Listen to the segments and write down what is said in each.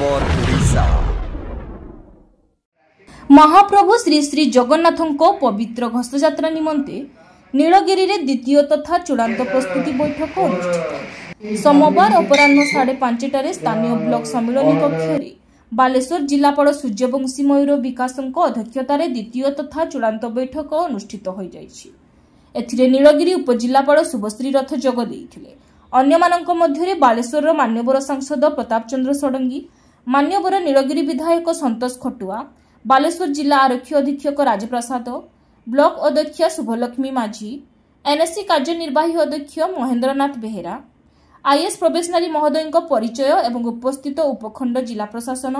खबर ओडिशा। महाप्रभु श्री श्री जगन्नाथों पवित्र घोषयात्रा निमंते नीलगिरी रे द्वितीय तथा चूड़ांत प्रस्तुति बैठक अनुष्ठित। सोमवार अपराह्न 5:30 स्थानीय ब्लॉक सम्मिलनी कक्ष बालेश्वर जिलापाल सूर्यवंशी मयूर विकासों अध्यक्षतार द्वितीय तथा चूड़ांत बैठक अनुष्ठित हो जाइछि। एथिरे नीलगिरी उपजिलापाल शुभश्री रथ जोग देइथिले। अन्यमानंक मध्यरे बालेश्वर मान्यवर सांसद प्रताप चंद्र षडंगी, मान्यवर नीलगिरी विधायक संतोष खटुआ, बालेश्वर जिला आरक्षी अधीक्षक राजप्रसाद, ब्लॉक अध्यक्ष शुभलक्ष्मी माझी, एनएससी कार्यनिर्वाही अध्यक्ष महेंद्रनाथ बेहेरा, आईएएस प्रोबेशनरी महोदय परिचय एवं उपस्थित उपखंड जिला प्रशासन,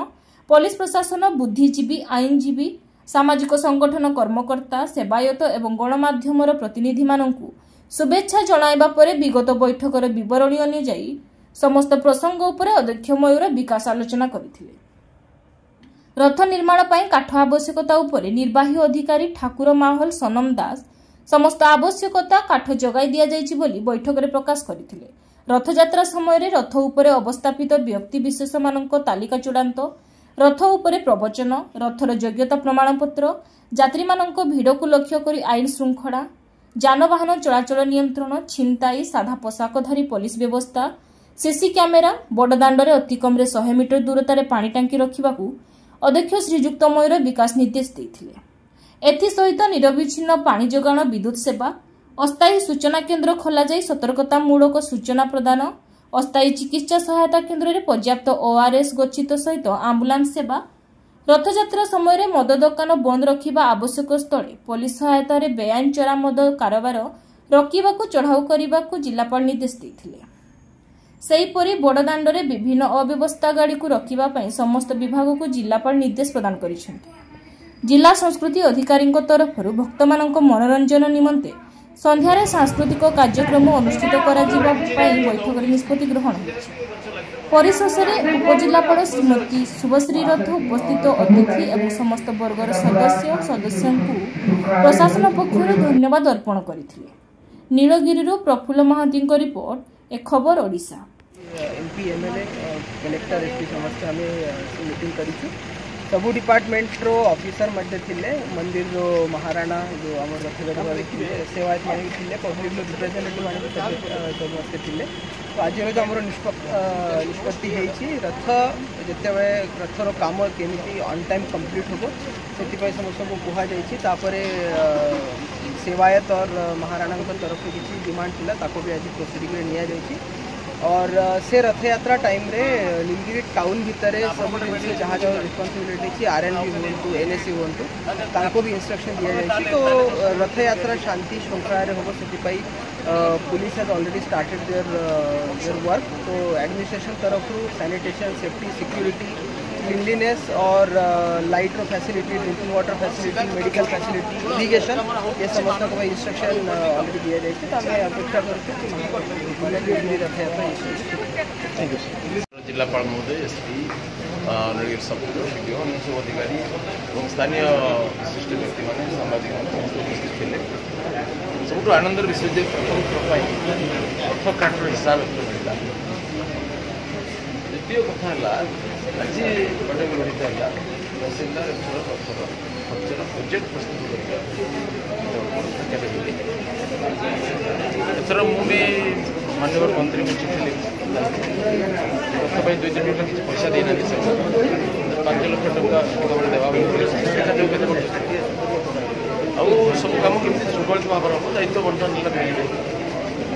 पुलिस प्रशासन, बुद्धिजीवी, आईनजीवी, सामाजिक संगठन कर्मकर्ता, सेवायत एवं गणमाध्यम प्रतिनिधि मानकु शुभेच्छा जणाइबा परे विगत बैठकर विवरणी अनुଯାୟୀ समस्त प्रसंग उपरे अध्यक्ष मयूर विकास आलोचना करथिले। रथ निर्माण पई काठ आवश्यकता उपरे निर्वाही अधिकारी ठाकुर माहल सनम दास समस्त आवश्यकता काठ जगाई दिया जाइछि बोली बैठक रे प्रकाश करथिले। रथयात्रा समय रे रथ उपरे अवस्थापित व्यक्ति विशेष मानक तालिका चूड़ांत, रथ उपरे प्रवचन, रथर योग्यता प्रमाणपत्र, यात्री मानक भिड़ को लक्ष्य करी आईन श्रृंखला, जानवाहन चलाचल नियंत्रण, छिनताई, साधा पोशाकधारी पुलिस व्यवस्था, सीसी कैमेरा, बड़दाण्डरे अति कम 100 मीटर दूरतार पानी टांकी रखिबाकू अध्यक्ष श्रीजुक्त मयूर विकास निर्देश देथिले। एथि सहित निरविच्छिन्न पानी जोगाण, विद्युत सेवा, अस्थायी सूचना केन्द्र खोला जाई सतर्कतामूलक सूचना प्रदान, अस्थायी चिकित्सा सहायता केन्द्र में पर्याप्त ओआरएस गच्छित सहित आम्बुलांस सेवा, रथयात्रा समय मद दुकान बंद रखिबा आवश्यक स्थले पुलिस सहायता बेआईन चोरा मद कारोबार रोकिबाकू चढ़ाऊ करने जिलापाल निर्देश देथिले। सेहीपरि बड़दाण्डरे विभिन्न अव्यवस्था गाड़ी को रखिबा समस्त विभाग को जिलापाल निर्देश प्रदान करिसेंते। जिला संस्कृति अधिकारी तरफ भक्तमानक मनोरंजन निमंते संध्यारे सांस्कृतिक कार्यक्रम अनुष्ठित करा जिबा पई बैठक निष्पत्ति ग्रहण होइछि। परिशेषरे उपजिलापाल श्रीमती शुभश्री रथ उपस्थित अतिथि एवं समस्त वर्गर सदस्यଙ୍କୁ प्रशासन पक्षर धन्यवाद अर्पण करथिले। नीलगिरी प्रफुल्ल महांती रिपोर्ट, एक खबर Odisha. MP MLA collector SP समस्त आम मीटिंग करूँ। सबू डिपार्टमेंट रो ऑफिसर मध्य थिले, मंदिर रो महाराणा जो आम रथगढ़ थे, सेवायत मान थे, पब्लिक रिप्रेजेंटेटिव मान समस्ते थे। तो आज जो आम निष्पत्ति रथ जिते रथर काम केमी ऑन टाइम कंप्लीट हम से समस्त को कहुई। सेवायत और महाराणा तरफ किसी डिमांड था भी आज प्रोसीडिंग नि और से रथ यात्रा टाइम रे नीलगिरी टाउन भितर सब जिन जहाँ जहाँ रिस्पांसिबिलिटी आरएनबी हूँ एनएससी हूँ भी इंस्ट्रक्शन दि जाए। तो रथ यात्रा शांति श्रृंखला हम से police has already started their work. तो एडमिनिस्ट्रेशन तरफ सैनिटेशन, सेफ्टी, सिक्योरिटी, क्लीनलीनेस और light facility, drinking water facility, medical facility, irrigation ये समस्त को इंस्ट्रक्शन ऑलरेडी दिया जाए। तो आम अपेक्षा कर रथ यात्रा जिलापाल महोदय, एसपी, नीलगिरी सब अधिकारी और स्थानीय विशिष्ट व्यक्ति मैंने सामाजिक उपस्थित थे। सब आनंदर विषय अर्थकाठ हिसाब द्वितीय कथा आज गोटे गृहित है तहसीलदार खर्चर प्रोजेक्ट प्रस्तुत एथर मुझे माननीय मंत्री को चिठी रथ 2-3 लाख किसी पैसा देना 5 लाख टका देवा आउ सब कम केमी सुगलित भाव हम दायित्व बंटन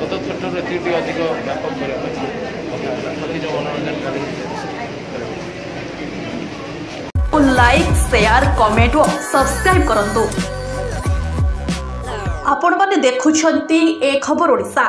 गत थर एति अधिक व्यापक करने मनोरंजन लाइक, शेयर, कमेंट और सब्सक्राइब करंतु। आपण माने देखुछंती ए खबर ओडिशा।